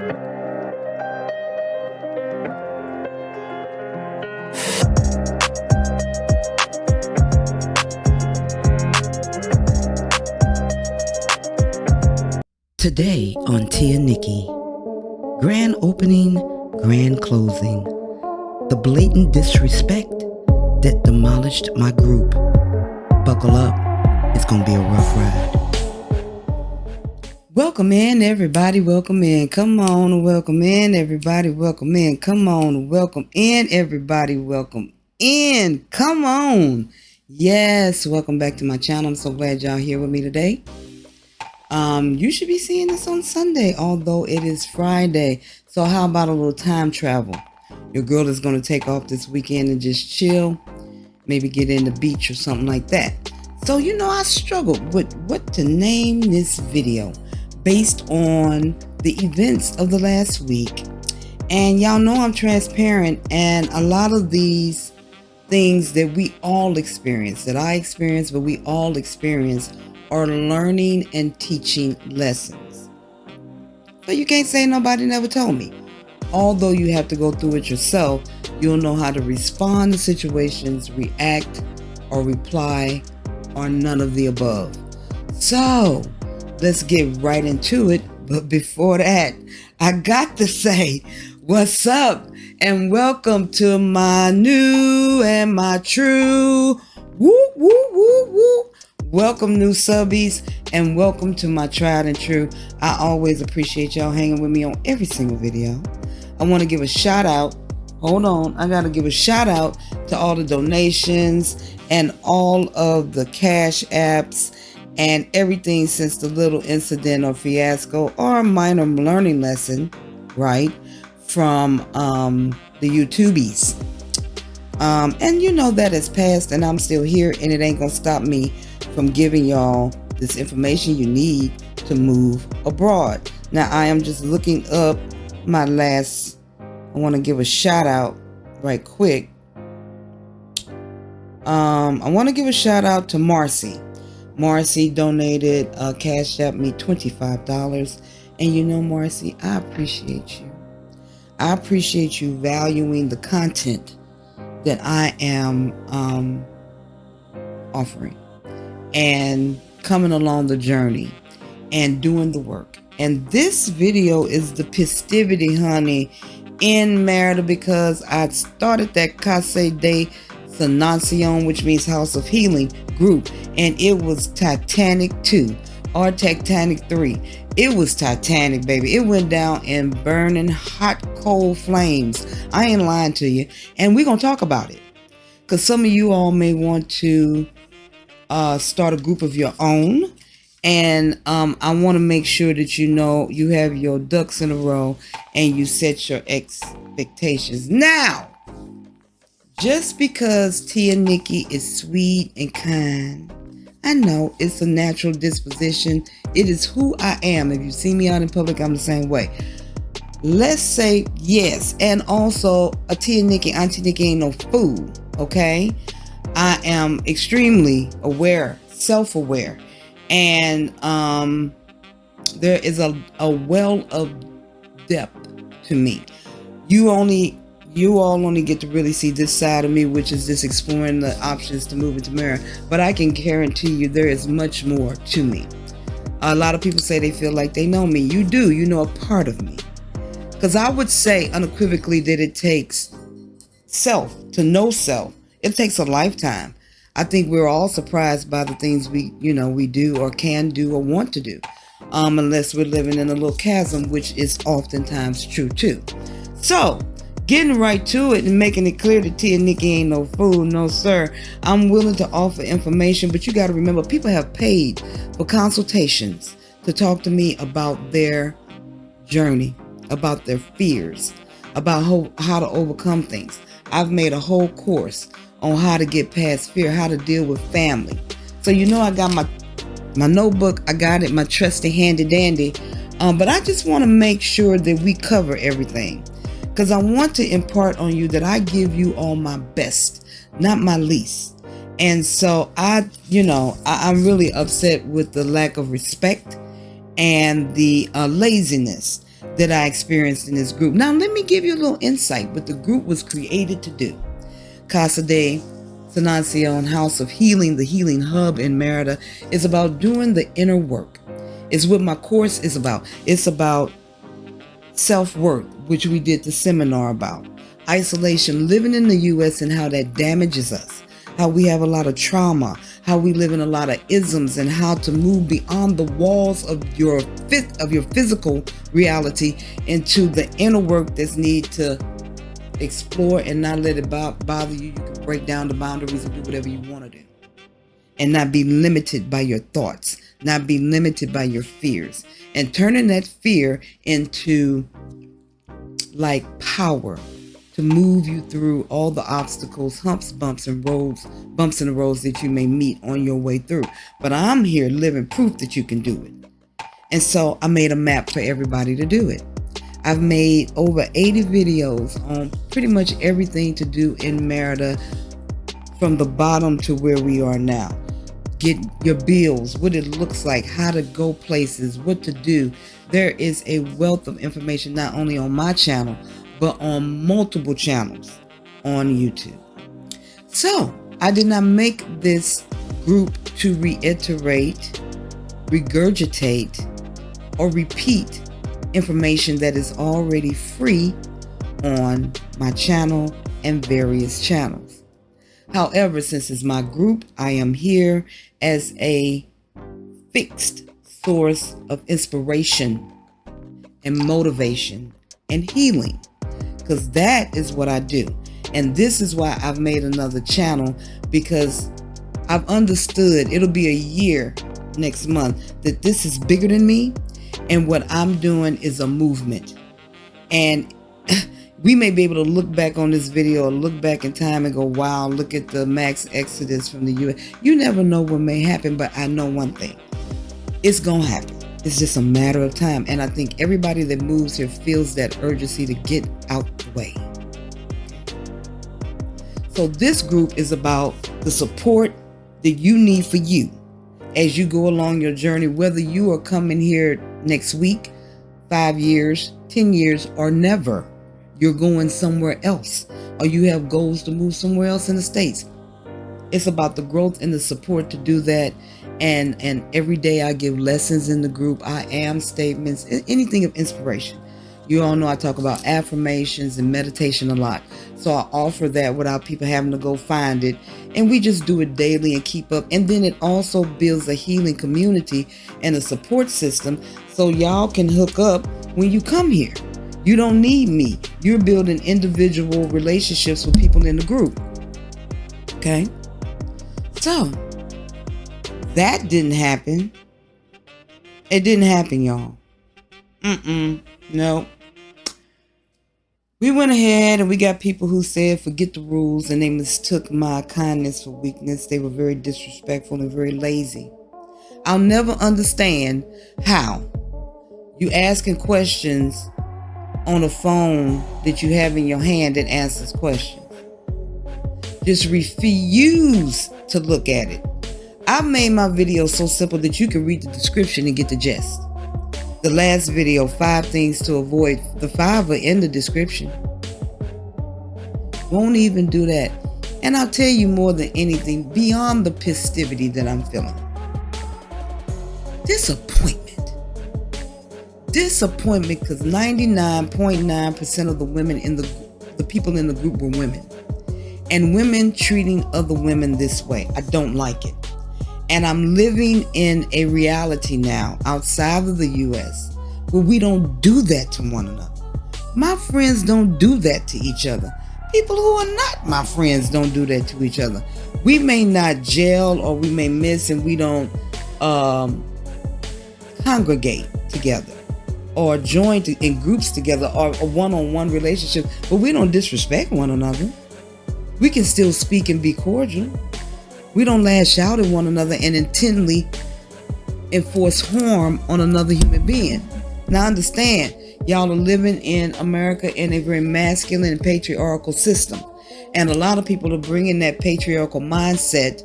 Today on Tia Niki, grand opening, grand closing, the blatant disrespect that demolished my group. Buckle up, it's gonna be a rough ride. Welcome in, everybody, welcome in. Come on, welcome in, everybody, welcome in. Come on, welcome in, everybody, welcome in. Come on. Yes, welcome back to my channel. I'm so glad y'all here with me today. You should be seeing this on Sunday, although it is Friday. So how about a little time travel? Your girl is going to take off this weekend and just chill, maybe get in the beach or something like that. So, I struggled with what to name this video based on the events of the last week. And y'all know I'm transparent, and a lot of these things that we all experience, that I experience, but we all experience, are learning and teaching lessons. So you can't say nobody never told me. Although you have to go through it yourself, you'll know how to respond to situations, react, or reply, or none of the above. So let's get right into it. But before that, I got to say, what's up? And welcome to my new and my true. Woo, woo, woo, woo. Welcome, new subbies, and welcome to my tried and true. I always appreciate y'all hanging with me on every single video. I want to give a shout out. Hold on. I got to give a shout out to all the donations and all of the cash apps and everything since the little incident or fiasco or minor learning lesson, right, from the YouTubies. And that has passed, and I'm still here, and it ain't going to stop me from giving y'all this information you need to move abroad. Now, I am just looking up my last, I want to give a shout out right quick. I want to give a shout out to Marcy. Marcy donated, Cash App me $25. And Marcy, I appreciate you. I appreciate you valuing the content that I am offering, and coming along the journey and doing the work. And this video is the festivity, honey, in Merida, because I started that Casa de Sanacion, which means House of Healing group, and it was Titanic 2 or Titanic 3. It was Titanic, baby. It went down in burning hot coal flames. I ain't lying to you. And we're going to talk about it, because some of you all may want to start a group of your own, and I want to make sure that you have your ducks in a row and you set your expectations. Now, just because Tia Niki is sweet and kind, I know it's a natural disposition. It is who I am. If you see me out in public, I'm the same way. Let's say yes, and also a Tia Niki, Auntie Niki ain't no fool, okay? I am extremely aware, self-aware, and there is a well of depth to me. You all only get to really see this side of me, which is just exploring the options to move into Merida. But I can guarantee you there is much more to me. A lot of people say they feel like they know me. You do. You know a part of me. Because I would say unequivocally that it takes self to know self. It takes a lifetime. I think we're all surprised by the things we do or can do or want to do, unless we're living in a little chasm, which is oftentimes true too. So, getting right to it and making it clear that Tia Niki ain't no fool, no sir. I'm willing to offer information, but you got to remember, people have paid for consultations to talk to me about their journey, about their fears, about how to overcome things. I've made a whole course on how to get past fear, how to deal with family. So I got my notebook, I got it, my trusty handy dandy. But I just want to make sure that we cover everything, because I want to impart on you that I give you all my best, not my least. And so I'm really upset with the lack of respect and the laziness that I experienced in this group. Now, let me give you a little insight what the group was created to do. Casa de Sanacion, House of Healing, the healing hub in Merida, is about doing the inner work. It's what my course is about. It's about self-worth, which we did the seminar about. Isolation, living in the U.S. and how that damages us. How we have a lot of trauma. How we live in a lot of isms, and how to move beyond the walls of your physical reality into the inner work that's need to explore and not let it bother you. You can break down the boundaries and do whatever you want to do. And not be limited by your thoughts. Not be limited by your fears. And turning that fear into like power to move you through all the obstacles, humps, bumps in the roads that you may meet on your way through. But I'm here living proof that you can do it. And so I made a map for everybody to do it. I've made over 80 videos on pretty much everything to do in Merida, from the bottom to where we are now. Get your bills, what it looks like, how to go places, what to do. There is a wealth of information not only on my channel, but on multiple channels on YouTube. So I did not make this group to reiterate, regurgitate, or repeat information that is already free on my channel and various channels. However, since it's my group, I am here as a fixed source of inspiration and motivation and healing, because that is what I do. And this is why I've made another channel, because I've understood it'll be a year next month that this is bigger than me, and what I'm doing is a movement. And we may be able to look back on this video or look back in time and go, wow, look at the max exodus from the U.S. You never know what may happen, but I know one thing. It's going to happen. It's just a matter of time. And I think everybody that moves here feels that urgency to get out the way. So this group is about the support that you need for you as you go along your journey, whether you are coming here next week, 5 years, 10 years, or never. You're going somewhere else, or you have goals to move somewhere else in the States. It's about the growth and the support to do that. And every day I give lessons in the group. I am statements, anything of inspiration. You all know I talk about affirmations and meditation a lot. So I offer that without people having to go find it. And we just do it daily and keep up. And then it also builds a healing community and a support system so y'all can hook up when you come here. You don't need me. You're building individual relationships with people in the group. Okay? So, that didn't happen. It didn't happen, y'all. No. We went ahead and we got people who said, forget the rules, and they mistook my kindness for weakness. They were very disrespectful and very lazy. I'll never understand how you asking questions on a phone that you have in your hand that answers questions. Just refuse to look at it. I've made my video so simple that you can read the description and get the gist. The last video, 5 things to avoid, the 5 are in the description. Won't even do that. And I'll tell you more than anything, beyond the festivity that I'm feeling. Disappointment. Disappointment, because 99.9% of the women in the people in the group were women. And women treating other women this way. I don't like it. And I'm living in a reality now outside of the U.S. where we don't do that to one another. My friends don't do that to each other. People who are not my friends don't do that to each other. We may not gel, or we may miss, and we don't congregate together or join in groups together, or a one-on-one relationship, but we don't disrespect one another. We can still speak and be cordial. We don't lash out at one another and intently enforce harm on another human being. Now understand, y'all are living in America in a very masculine and patriarchal system. And a lot of people are bringing that patriarchal mindset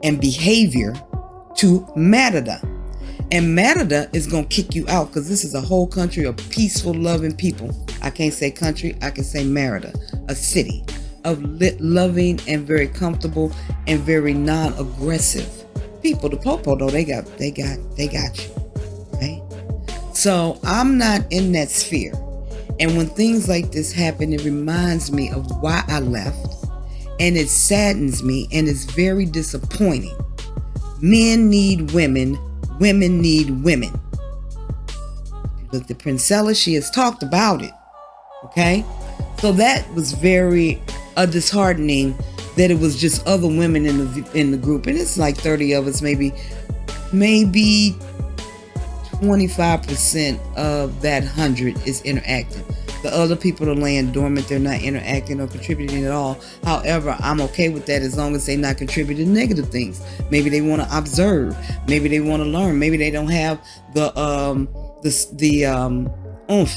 and behavior to Merida. And Merida is going to kick you out because this is a whole country of peaceful, loving people. I can't say country, I can say Merida, a city of loving and very comfortable and very non-aggressive people. The Popo, though, they got you, right? So I'm not in that sphere. And when things like this happen, it reminds me of why I left. And it saddens me and it's very disappointing. Men need women. Women need women. If you look at Princella, she has talked about it. Okay? So that was very disheartening that it was just other women in the group. And it's like 30 of us, maybe 25% of that 100 is interacting. The other people are laying dormant. They're not interacting or contributing at all. However, I'm okay with that as long as they're not contributing negative things. Maybe they want to observe. Maybe they want to learn. Maybe they don't have the oomph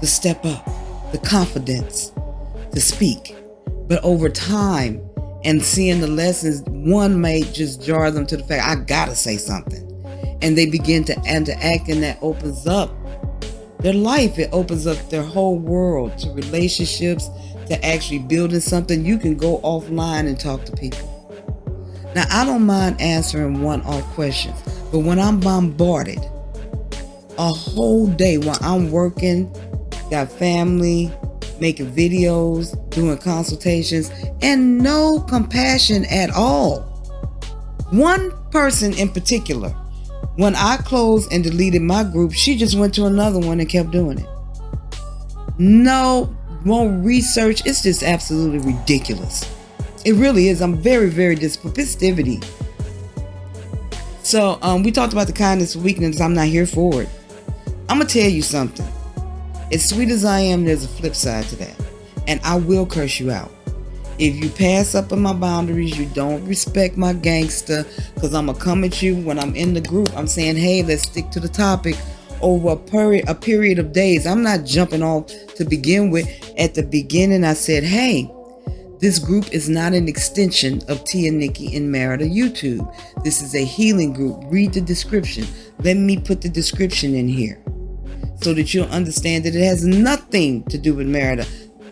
to step up, the confidence to speak. But over time and seeing the lessons, one may just jar them to the fact, I gotta say something. And they begin to interact, and that opens up their life. It opens up their whole world to relationships, to actually building something. You can go offline and talk to people. Now, I don't mind answering one-off questions, but when I'm bombarded a whole day while I'm working, got family, making videos, doing consultations, and no compassion at all. One person in particular, when I closed and deleted my group, she just went to another one and kept doing it. No, won't research. It's just absolutely ridiculous. It really is. I'm very, very disappointed. So we talked about the kindness and weakness. I'm not here for it. I'm going to tell you something. As sweet as I am, there's a flip side to that. And I will curse you out. If you pass up on my boundaries, you don't respect my gangster, because I'm going to come at you when I'm in the group. I'm saying, hey, let's stick to the topic over a period of days. I'm not jumping off to begin with. At the beginning, I said, hey, this group is not an extension of Tia Niki and Merida YouTube. This is a healing group. Read the description. Let me put the description in here so that you'll understand that it has nothing to do with Merida.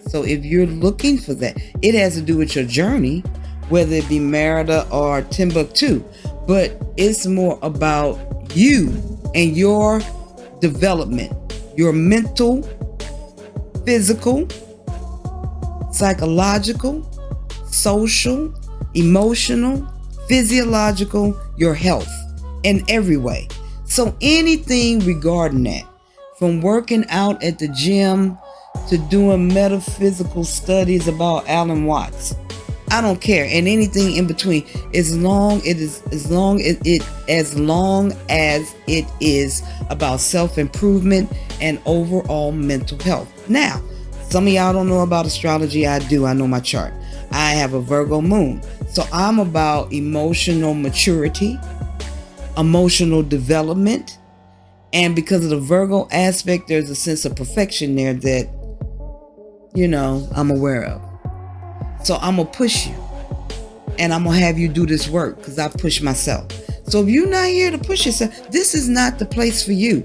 So if you're looking for that, it has to do with your journey, whether it be Merida or Timbuktu. But it's more about you and your development, your mental, physical, psychological, social, emotional, physiological, your health in every way. So anything regarding that, from working out at the gym to doing metaphysical studies about Alan Watts, I don't care, and anything in between, as long as it is about self-improvement and overall mental health. Now, some of y'all don't know about astrology. I do. I know my chart. I have a Virgo moon, so I'm about emotional maturity, emotional development, and because of the Virgo aspect, there's a sense of perfection there that, I'm aware of. So I'm going to push you, and I'm going to have you do this work because I've pushed myself. So if you're not here to push yourself, this is not the place for you.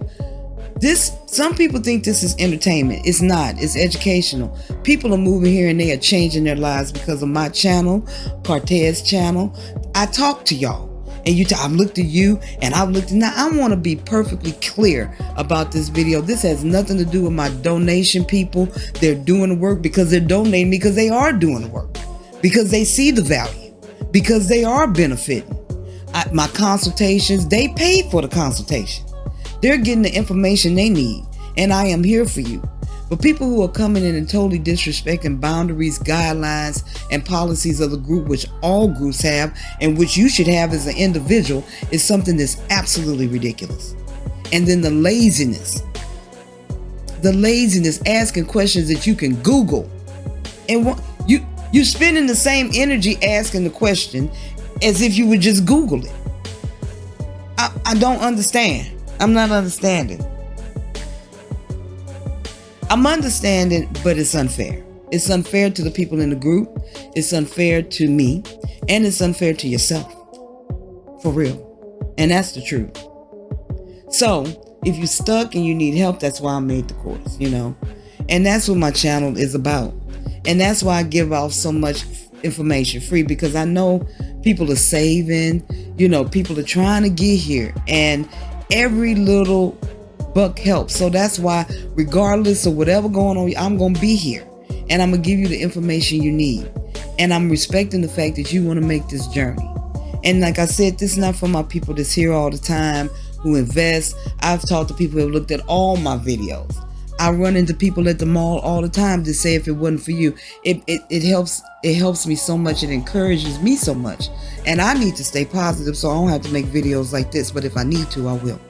Some people think this is entertainment. It's not. It's educational. People are moving here and they are changing their lives because of my channel, Cartez channel. I talk to y'all. And I've looked at you, and I've looked at now. I want to be perfectly clear about this video. This has nothing to do with my donation people. They're doing the work because they're donating, because they are doing the work, because they see the value, because they are benefiting. My consultations, they paid for the consultation. They're getting the information they need, and I am here for you. But people who are coming in and totally disrespecting boundaries, guidelines, and policies of the group, which all groups have, and which you should have as an individual, is something that's absolutely ridiculous. And then the laziness, asking questions that you can Google. And you're spending the same energy asking the question as if you would just Google it. I don't understand. I'm not understanding. I'm understanding, but it's unfair. It's unfair to the people in the group. It's unfair to me. And it's unfair to yourself. For real. And that's the truth. So if you're stuck and you need help, that's why I made the course, and that's what my channel is about. And that's why I give off so much information free, because I know people are saving, people are trying to get here, and every little buck helps. So that's why, regardless of whatever going on, I'm going to be here, and I'm going to give you the information you need. And I'm respecting the fact that you want to make this journey. And like I said, this is not for my people that's here all the time, who invest. I've talked to people who have looked at all my videos. I run into people at the mall all the time to say, if it wasn't for you, it helps me so much. It encourages me so much. And I need to stay positive, so I don't have to make videos like this. But if I need to, I will.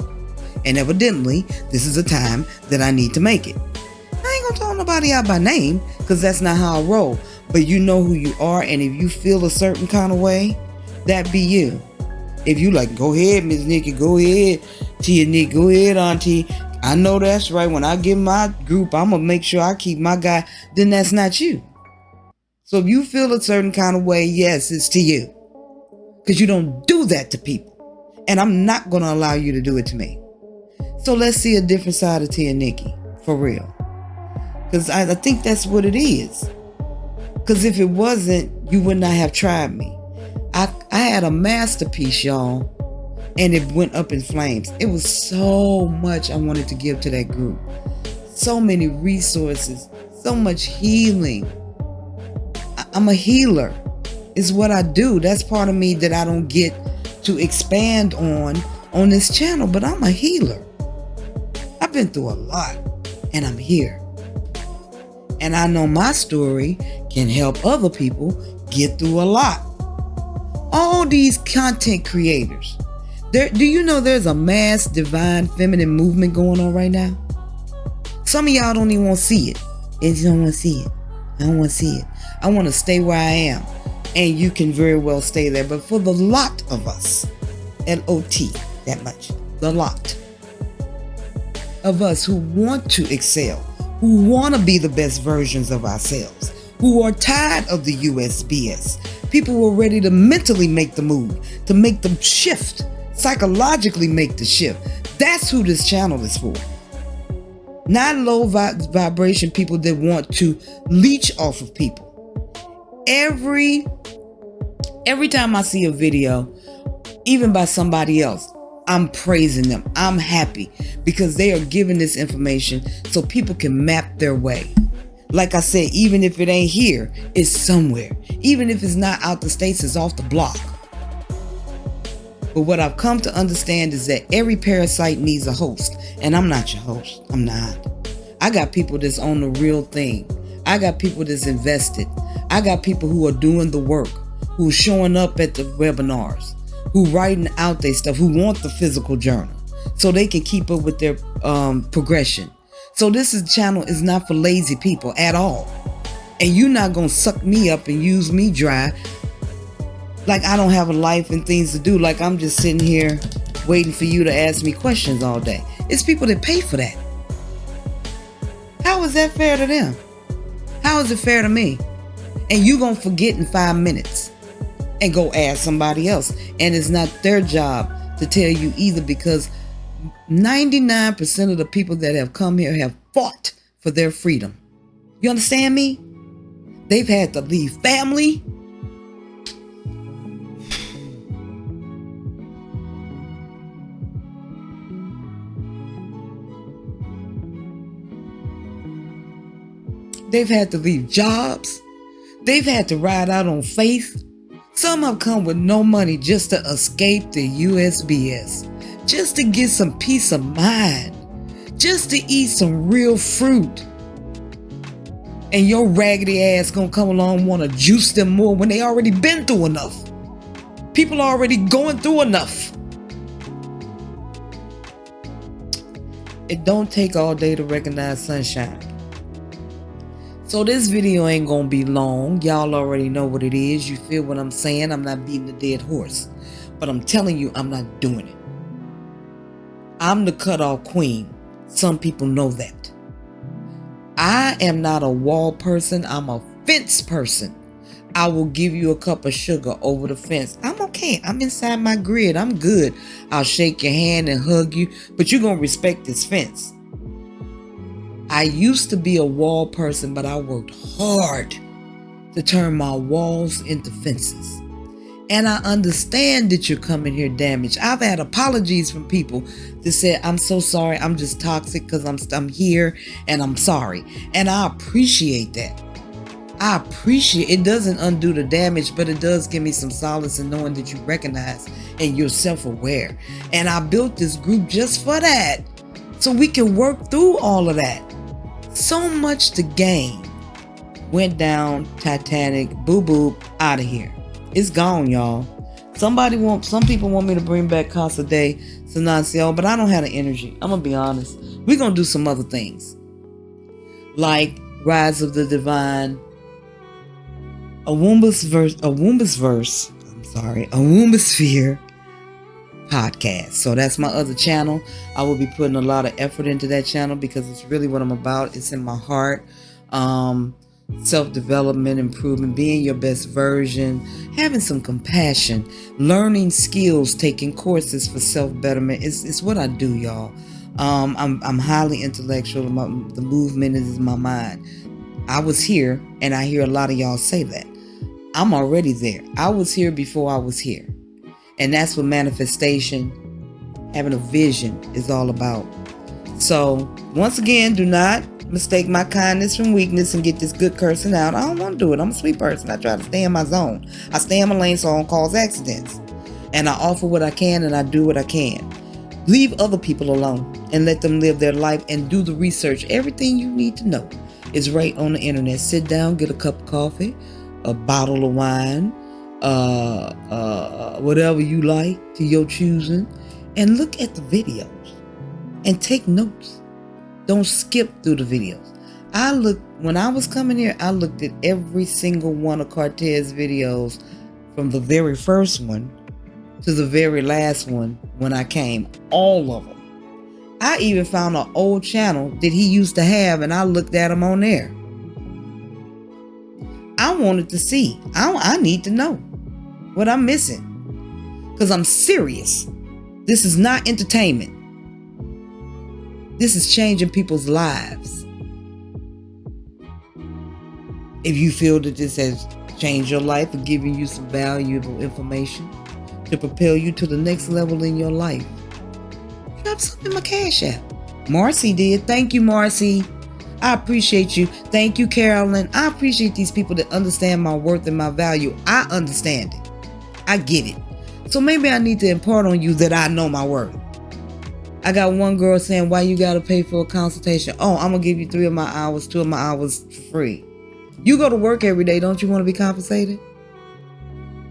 And evidently, this is a time that I need to make it. I ain't gonna tell nobody out by name, because that's not how I roll. But you know who you are, and if you feel a certain kind of way, that be you. If you like, go ahead, Miss Niki, go ahead, Tia Nick, go ahead, Auntie. I know that's right. When I get my group, I'm going to make sure I keep my guy. Then that's not you. So if you feel a certain kind of way, yes, it's to you. Because you don't do that to people. And I'm not going to allow you to do it to me. So let's see a different side of Tia Nicky. For real. Because I think that's what it is. Because if it wasn't, you would not have tried me. I had a masterpiece, y'all. And it went up in flames. It was so much I wanted to give to that group. So many resources. So much healing. I'm a healer. It's what I do. That's part of me that I don't get to expand on this channel. But I'm a healer. I've been through a lot. And I'm here. And I know my story can help other people get through a lot. All these content creators. Do you know there's a mass divine feminine movement going on right now? Some of y'all don't even want to see it. They just don't want to see it. I don't want to see it. I want to stay where I am. And you can very well stay there. But for the lot of us, L-O-T, that much, the lot of us who want to excel, who want to be the best versions of ourselves, who are tired of the USBS, people who are ready to mentally make the move, to make the shift, psychologically make the shift. That's who this channel is for. Not low vibration people that want to leech off of people. Every time I see a video, even by somebody else, I'm praising them. I'm happy because they are giving this information so people can map their way. Like I said, even if it ain't here, it's somewhere. Even if it's not out the States, it's off the block. But what I've come to understand is that every parasite needs a host. And I'm not your host. I'm not. I got people that's on the real thing. I got people that's invested. I got people who are doing the work, who's showing up at the webinars, who writing out their stuff, who want the physical journal so they can keep up with their progression. So this channel is not for lazy people at all. And you're not going to suck me up and use me dry like I don't have a life and things to do. Like I'm just sitting here waiting for you to ask me questions all day. It's people that pay for that. How is that fair to them? How is it fair to me? And you going to forget in 5 minutes and go ask somebody else. And it's not their job to tell you either, because 99% of the people that have come here have fought for their freedom. You understand me? They've had to leave family. They've had to leave jobs. They've had to ride out on faith. Some have come with no money just to escape the USBS, just to get some peace of mind, just to eat some real fruit. And your raggedy ass gonna come along and want to juice them more when they already been through enough. People are already going through enough. It don't take all day to recognize sunshine. So this video ain't gonna be long. Y'all already know what it is. You feel what I'm saying? I'm not beating a dead horse. But I'm telling you, I'm not doing it. I'm the cutoff queen. Some people know that. I am not a wall person. I'm a fence person. I will give you a cup of sugar over the fence. I'm okay can't. I'm inside my grid. I'm good. I'll shake your hand and hug you, but you're going to respect this fence. I used to be a wall person, but I worked hard to turn my walls into fences. And I understand that you're coming here damaged. I've had apologies from people that said, I'm so sorry. I'm just toxic because I'm here and I'm sorry. And I appreciate that. I appreciate it. Doesn't undo the damage, but it does give me some solace in knowing that you recognize and you're self-aware. And I built this group just for that, so we can work through all of that. So much to gain. Went down, Titanic, boo boo, out of here. It's gone, y'all. Some people want me to bring back Casa de Sanacion, but I don't have the energy. I'm gonna be honest. We're gonna do some other things, like Rise of the Divine, a Woombasphere podcast. So that's my other channel. I will be putting a lot of effort into that channel because it's really what I'm about. It's in my heart. Self-development, improvement, being your best version, having some compassion, learning skills, taking courses for self-betterment. It's what I do, y'all. I'm highly intellectual. The movement is my mind. I was here, and I hear a lot of y'all say that. I'm already there. I was here before I was here. And that's what manifestation, having a vision, is all about. So, once again, do not mistake my kindness from weakness and get this good cursing out. I don't want to do it. I'm a sweet person. I try to stay in my zone. I stay in my lane so I don't cause accidents. And I offer what I can and I do what I can. Leave other people alone and let them live their life and do the research. Everything you need to know is right on the internet. Sit down, get a cup of coffee, a bottle of wine, whatever you like to your choosing, and look at the videos and take notes. Don't skip through the videos. When I was coming here, I looked at every single one of Cortez's videos from the very first one to the very last one when I came. All of them. I even found an old channel that he used to have, and I looked at him on there. I wanted to see. I need to know what I'm missing, because I'm serious. This is not entertainment. This is changing people's lives. If you feel that this has changed your life or given you some valuable information to propel you to the next level in your life, drop something in my Cash App. Marcy did. Thank you, Marcy. I appreciate you. Thank you, Carolyn. I appreciate these people that understand my worth and my value. I understand it. I get it. So maybe I need to impart on you that I know my worth. I got one girl saying, why you got to pay for a consultation? Oh, I'm going to give you 2 of my hours for free. You go to work every day. Don't you want to be compensated?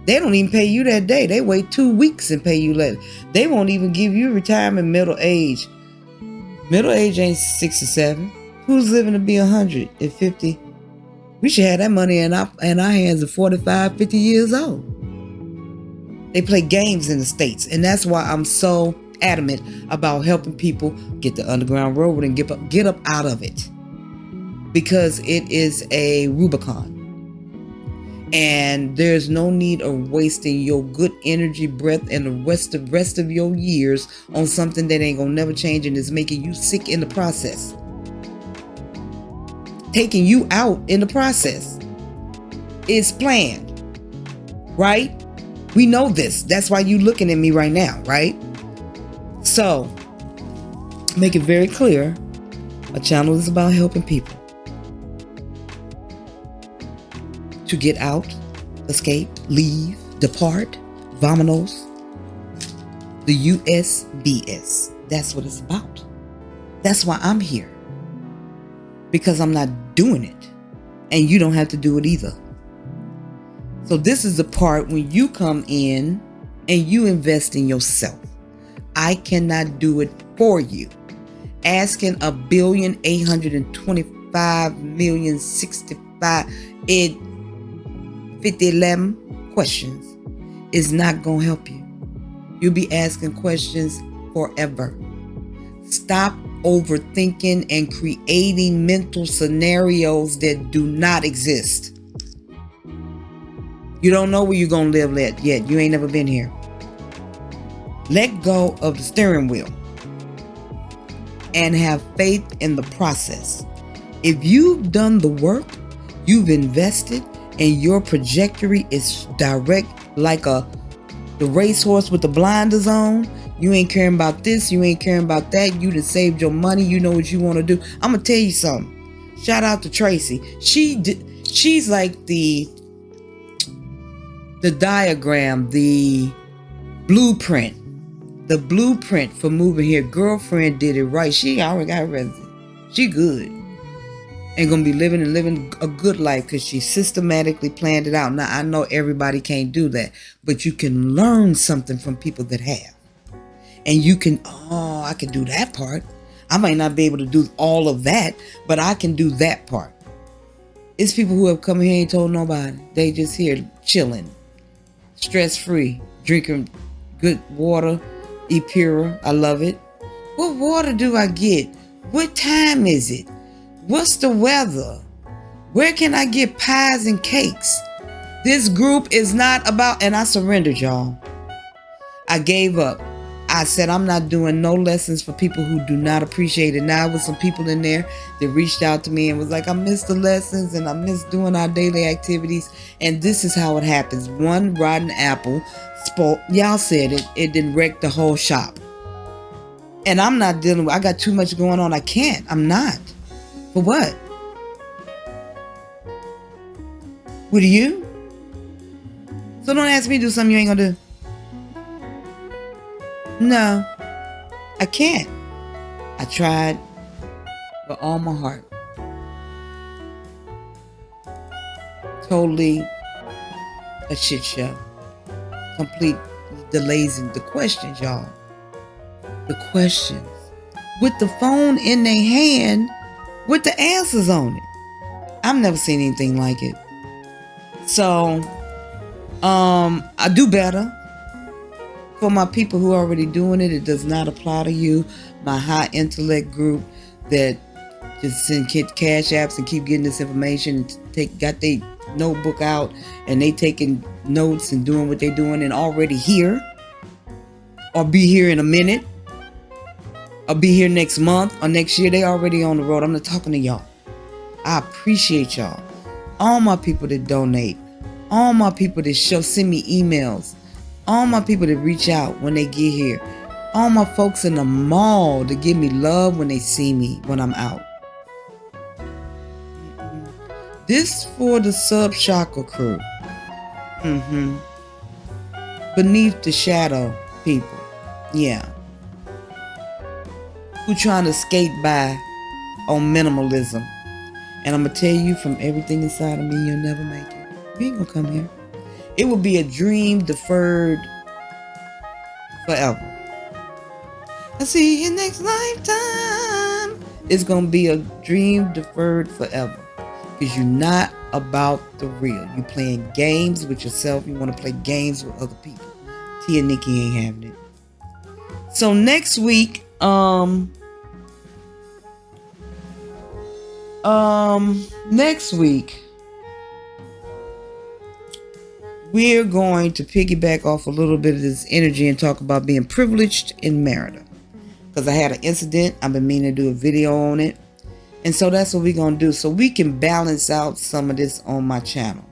They don't even pay you that day. They wait 2 weeks and pay you later. They won't even give you retirement middle age. Middle age ain't 67. Who's living to be 150? We should have that money in our hands at 45, 50 years old. They play games in the States. And that's why I'm so adamant about helping people get the Underground Railroad and get up out of it, because it is a Rubicon, and there's no need of wasting your good energy, breath, and the rest of your years on something that ain't gonna never change and is making you sick in the process, taking you out in the process. It's planned, right? We know this. That's why you looking at me right now, right? So, make it very clear, my channel is about helping people to get out, escape, leave, depart, vamonos, the USBS. That's what it's about. That's why I'm here, because I'm not doing it, and you don't have to do it either. So this is the part when you come in and you invest in yourself. I cannot do it for you. Asking 1,820,065,050 questions is not going to help you. You'll be asking questions forever. Stop overthinking and creating mental scenarios that do not exist. You don't know where you're going to live yet. You ain't never been here. Let go of the steering wheel and have faith in the process. If you've done the work, you've invested, and your trajectory is direct like the racehorse with the blinders on. You ain't caring about this. You ain't caring about that. You done saved your money. You know what you want to do. I'm going to tell you something. Shout out to Tracy. She's like the diagram, the blueprint for moving here. Girlfriend did it right. She already got a resident. She good. And gonna be living a good life because she systematically planned it out. Now, I know everybody can't do that, but you can learn something from people that have. And you can, I can do that part. I might not be able to do all of that, but I can do that part. It's people who have come here and ain't told nobody. They just here chilling, stress-free, drinking good water, Epura. I love it. What water do I get? What time is it? What's the weather? Where can I get pies and cakes? This group is not about, and I surrendered, y'all. I gave up. I said, I'm not doing no lessons for people who do not appreciate it. Now, with some people in there that reached out to me and was like, I miss the lessons and I miss doing our daily activities. And this is how it happens. One rotten apple spoiled. Y'all said it. It didn't wreck the whole shop. And I'm not dealing with, I got too much going on. I can't. I'm not. For what? What are you? So don't ask me to do something you ain't gonna do. No, I can't. I tried with all my heart. Totally a shit show. Complete delays in the questions, y'all. The questions. With the phone in their hand with the answers on it. I've never seen anything like it. So, I do better. For my people who are already doing it, it does not apply to you. My high intellect group that just send cash apps and keep getting this information, got their notebook out and they taking notes and doing what they're doing and already here, or be here in a minute, or be here next month or next year. They already on the road. I'm not talking to y'all. I appreciate y'all. All my people that donate, all my people that send me emails, all my people that reach out when they get here, all my folks in the mall that give me love when they see me when I'm out. This for the sub-chakra crew. Beneath the shadow people. Yeah. Who trying to skate by on minimalism. And I'm going to tell you, from everything inside of me, you'll never make it. You ain't going to come here. It will be a dream deferred forever. I'll see you next lifetime. It's going to be a dream deferred forever. Because you're not about the real. You're playing games with yourself. You want to play games with other people. Tia and Niki ain't having it. So next week, we're going to piggyback off a little bit of this energy and talk about being privileged in Merida. Because I had an incident. I've been meaning to do a video on it. And so that's what we're going to do. So we can balance out some of this on my channel.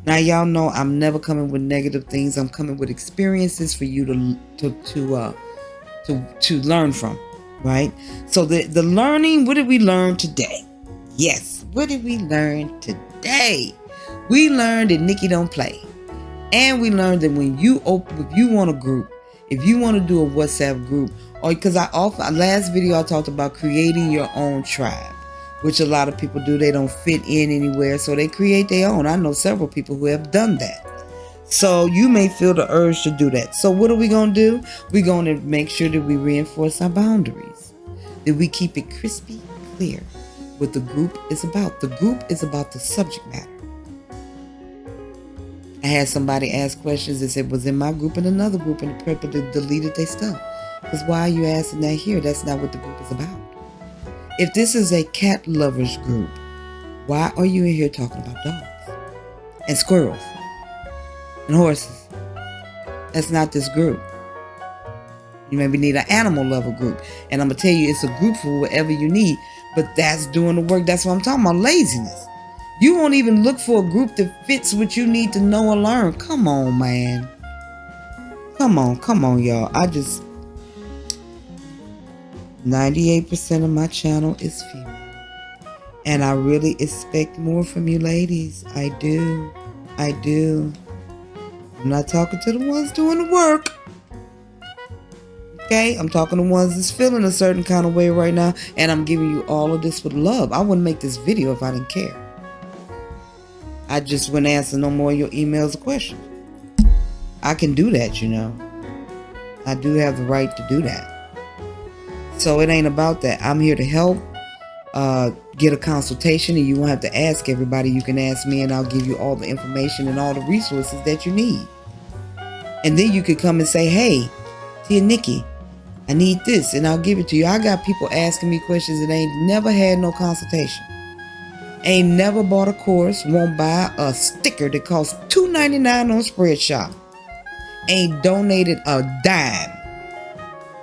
Now, y'all know I'm never coming with negative things. I'm coming with experiences for you to learn from. Right? So the learning, what did we learn today? Yes. What did we learn today? We learned that Niki don't play. And we learned that when you if you want a group, if you want to do a WhatsApp group, or because last video I talked about creating your own tribe, which a lot of people do. They don't fit in anywhere, so they create their own. I know several people who have done that. So you may feel the urge to do that. So what are we going to do? We're going to make sure that we reinforce our boundaries, that we keep it crispy clear what the group is about. The group is about the subject matter. I had somebody ask questions that said, was in my group and another group, and the people deleted their stuff. Because why are you asking that here? That's not what the group is about. If this is a cat lovers group, why are you in here talking about dogs and squirrels and horses. That's not this group. You maybe need an animal lover group. And I'm going to tell you, it's a group for whatever you need. But that's doing the work. That's what I'm talking about, laziness. You won't even look for a group that fits what you need to know or learn. Come on, man. Come on, y'all. 98% of my channel is female. And I really expect more from you ladies. I do. I'm not talking to the ones doing the work. Okay? I'm talking to the ones that's feeling a certain kind of way right now. And I'm giving you all of this with love. I wouldn't make this video if I didn't care. I just wouldn't answer no more of your emails or questions. I can do that, you know. I do have the right to do that. So it ain't about that. I'm here to help. Get a consultation, and you won't have to ask everybody. You can ask me, and I'll give you all the information and all the resources that you need. And then you could come and say, hey, dear Niki, I need this, and I'll give it to you. I got people asking me questions that ain't never had no consultation. Ain't never bought a course, won't buy a sticker that costs $2.99 on Spreadshop. Ain't donated a dime,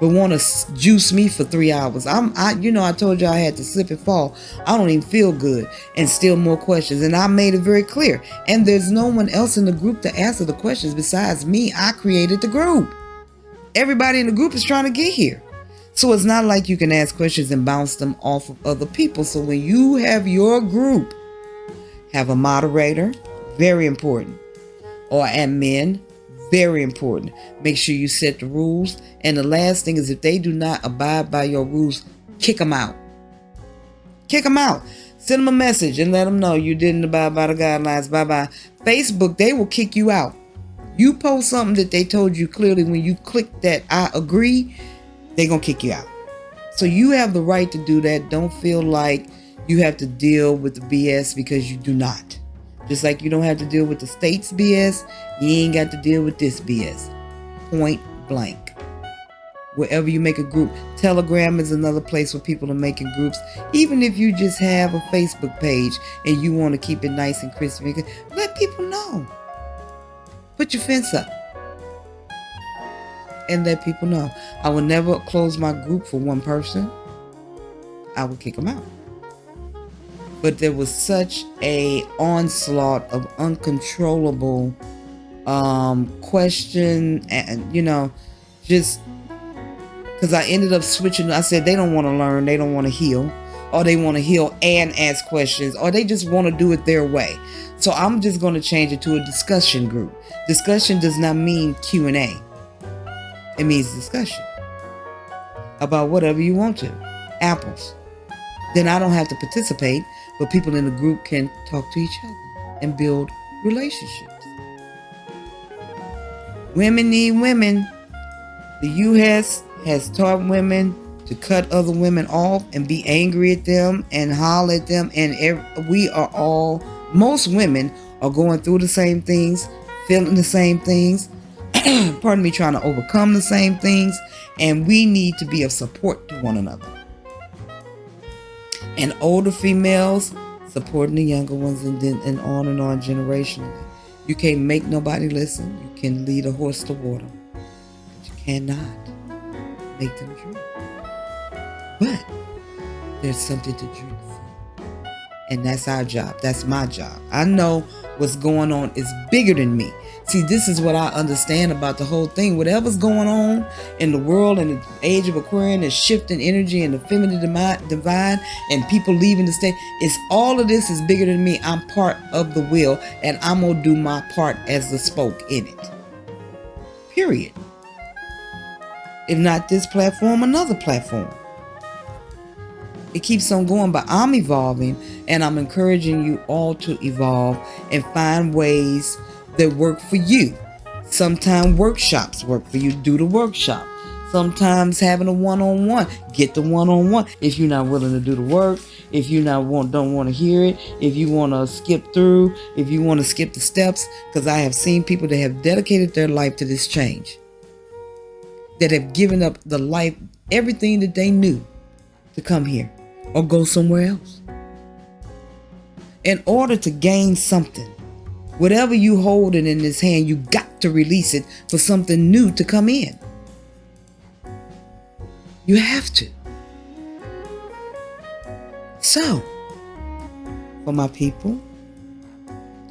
but want to juice me for 3 hours. I told you I had to slip and fall. I don't even feel good, and still more questions. And I made it very clear. And there's no one else in the group to answer the questions besides me. I created the group. Everybody in the group is trying to get here. So it's not like you can ask questions and bounce them off of other people. So when you have your group, have a moderator, very important, or admin, very important. Make sure you set the rules. And the last thing is, if they do not abide by your rules, kick them out. Kick them out. Send them a message and let them know you didn't abide by the guidelines. Bye-bye. Facebook, they will kick you out. You post something that they told you clearly, when you click that I agree, they're going to kick you out. So you have the right to do that. Don't feel like you have to deal with the BS, because you do not. Just like you don't have to deal with the state's BS, you ain't got to deal with this BS. Point blank. Wherever you make a group. Telegram is another place where people are making groups. Even if you just have a Facebook page and you want to keep it nice and crispy, let people know. Put your fence up and let people know. I will never close my group for one person. I will kick them out. But there was such a onslaught of uncontrollable question, and just because I ended up switching. I said they don't want to learn, they don't want to heal, or they want to heal and ask questions, or they just want to do it their way. So I'm just going to change it to a discussion group. Discussion does not mean Q&A. It means discussion about whatever you want to. Apples. Then I don't have to participate, but people in the group can talk to each other and build relationships. Women need women. The U.S. has taught women to cut other women off and be angry at them and holler at them. And most women are going through the same things, feeling the same things, pardon me, trying to overcome the same things. And we need to be of support to one another. And older females supporting the younger ones, and on generationally. You can't make nobody listen. You can lead a horse to water, but you cannot make them drink. But there's something to drink for. And that's our job. That's my job. I know what's going on is bigger than me. See, this is what I understand about the whole thing. Whatever's going on in the world and the age of Aquarian is shifting energy and the feminine divine and people leaving the state. It's all of this is bigger than me. I'm part of the wheel, and I'm going to do my part as the spoke in it. Period. If not this platform, another platform. It keeps on going, but I'm evolving, and I'm encouraging you all to evolve and find ways that work for you. Sometimes workshops work for you. Do the workshop. Sometimes having a one-on-one. Get the one-on-one. If you're not willing to do the work, if you don't want to hear it, if you want to skip through, if you want to skip the steps, because I have seen people that have dedicated their life to this change, that have given up the life, everything that they knew to come here or go somewhere else in order to gain something. Whatever you holding in this hand, you got to release it for something new to come in. You have to. So, for my people,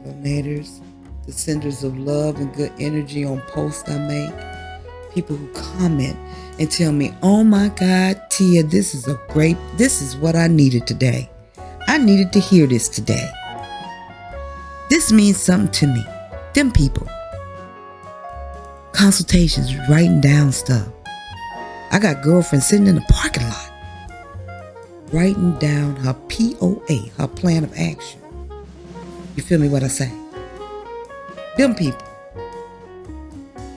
donators, the senders of love and good energy on posts I make, people who comment and tell me, oh my God, Tia, this is what I needed today. I needed to hear this today. This means something to me. Them people. Consultations, writing down stuff. I got girlfriends sitting in the parking lot, writing down her POA, her plan of action. You feel me what I say? Them people.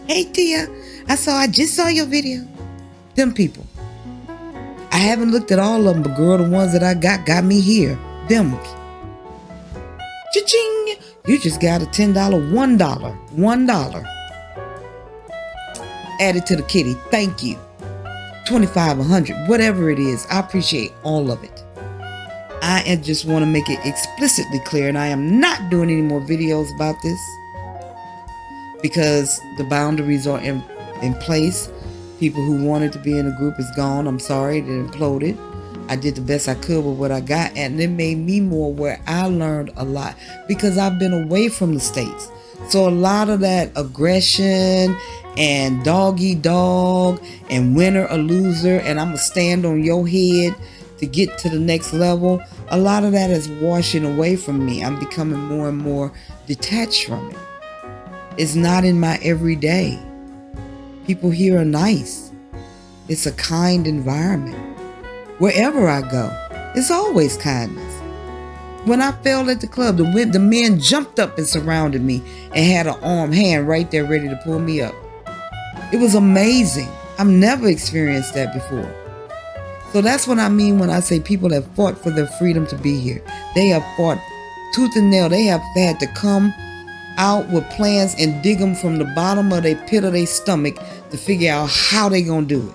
Hey Tia, I just saw your video. Them people. I haven't looked at all of them, but girl, the ones that I got me here. Them. Cha-ching! You just got a $10, $1. Added to the kitty. Thank you. 25, 100, whatever it is. I appreciate all of it. I just want to make it explicitly clear, and I am not doing any more videos about this because the boundaries are in place. People who wanted to be in a group is gone. I'm sorry, it imploded. I did the best I could with what I got, and it made me more where I learned a lot because I've been away from the States. So a lot of that aggression and dog eat dog and winner or loser and I'm going to stand on your head to get to the next level, a lot of that is washing away from me. I'm becoming more and more detached from it. It's not in my everyday. People here are nice. It's a kind environment. Wherever I go, it's always kindness. When I fell at the club, the men jumped up and surrounded me and had an arm hand right there ready to pull me up. It was amazing. I've never experienced that before. So that's what I mean when I say people have fought for their freedom to be here. They have fought tooth and nail. They have had to come out with plans and dig them from the bottom of their pit of their stomach to figure out how they gonna do it.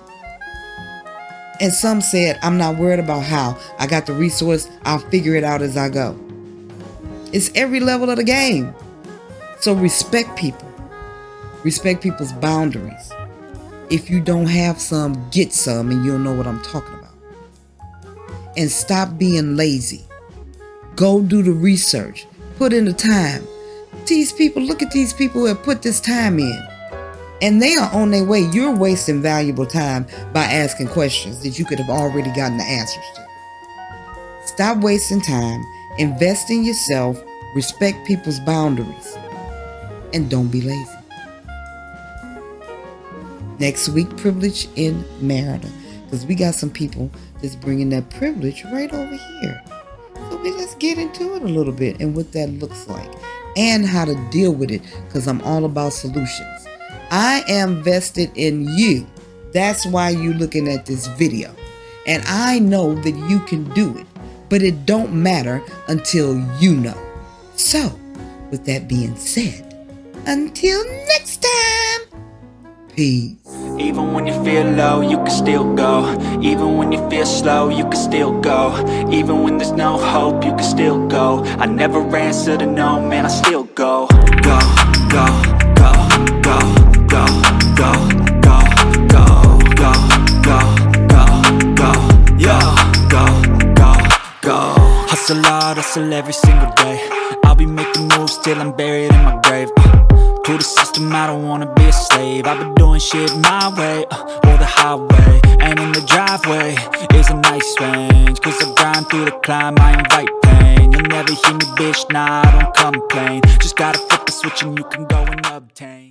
And some said, I'm not worried about how. I got the resource. I'll figure it out as I go. It's every level of the game. So respect people. Respect people's boundaries. If you don't have some, get some, and you'll know what I'm talking about. And stop being lazy. Go do the research. Put in the time. These people, look at these people who have put this time in. And they are on their way. You're wasting valuable time by asking questions that you could have already gotten the answers to. Stop wasting time. Invest in yourself. Respect people's boundaries. And don't be lazy. Next week, privilege in Merida. Because we got some people that's bringing that privilege right over here. So let's get into it a little bit and what that looks like. And how to deal with it. Because I'm all about solutions. I am vested in you. That's why you're looking at this video. And I know that you can do it. But it don't matter until you know. So, with that being said, until next time, peace. Even when you feel low, you can still go. Even when you feel slow, you can still go. Even when there's no hope, you can still go. I never answer to no, man, I still go. Go, go, go, go, go, go, go, go, go, go, go, go, yo, go, go, go. Hustle hard, hustle every single day. I'll be making moves till I'm buried in my grave. To the system, I don't wanna be a slave. I've been doing shit my way, or the highway. And in the driveway is a nice range. Cause I grind through the climb, I invite pain. You'll never hear me, bitch, nah, I don't complain. Just gotta flip the switch and you can go and obtain